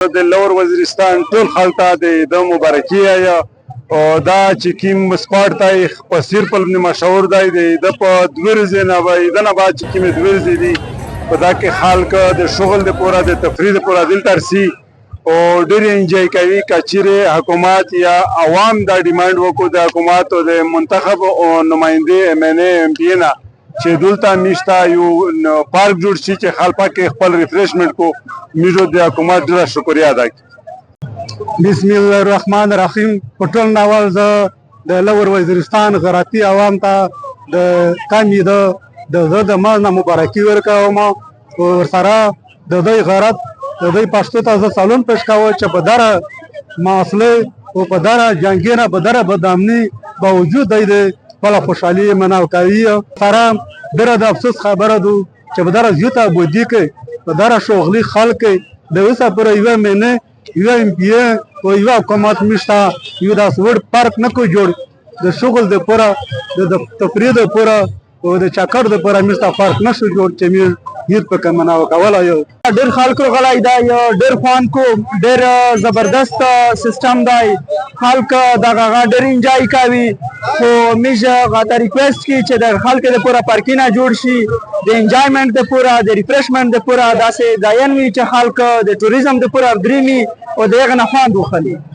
د لور وزیرستان ټول خلک ته د عید مبارکي وایا او دا چې کوم سپاټ دی په سیر په مشهور دی د عید په دوه ورځې نه به عید نه بعد چې کوم دوه ورځې دي په دا کې خلک د شغل دپاره د تفریح دپاره دلته رسي او ډېر انجوای کوي که چیرې حکومت یا عوام دا ډیمانډ وکړو د حکومت او د منتخب او نمائندې ایم این اے ایم پی نه چې دلته میشته یو پارک جوړ شي چې خلک پکې خپل ریفریشمنټ کو میږو د حکومت ډېره شکریه ادا کړي. بسم الله الرحمن الرحیم. په ټول ناول زه د لور وزیرستان غراتي عوام ته د کامې د د ماز نه مبارکي ورکوم او ورسره د دوی غیرت د دوی پښتو ته زه سلام پیش کوم چې په دغه معاصلې او په دغه جنګ نه په دغه بدامني باوجود دی د خپله خوشحالي مناو کوي. سره ډېره د افسوس خبره ده چې په دغه زیاته ابادي کې په دغه شغلي خلک کې د اوسه پورې یوه مهینه یوه ایم پی اے او یوه حکومت میشته یو داسې وړ پارک نه کو جوړ د شغل دپاره د تفریح دپاره او د چکر دپاره میشته پارک نه شو جوړ چې موږ عید پکې مناو کولی یو. ډېر خلکو غلی دی، ډېر خوند کو، ډېر زبردست سیستم دی، خلک دغه ډېر انجوای کوي. خو موږ غاته ریکویسټ کوي چې د خلکو دپاره پارکونه جوړ شي د انجوایمنټ دپاره د ریفریشمنټ دپاره داسې ځایونه وي چې خلک د ټوریزم دپاره درېمي او د هغه نه خوند واخلي.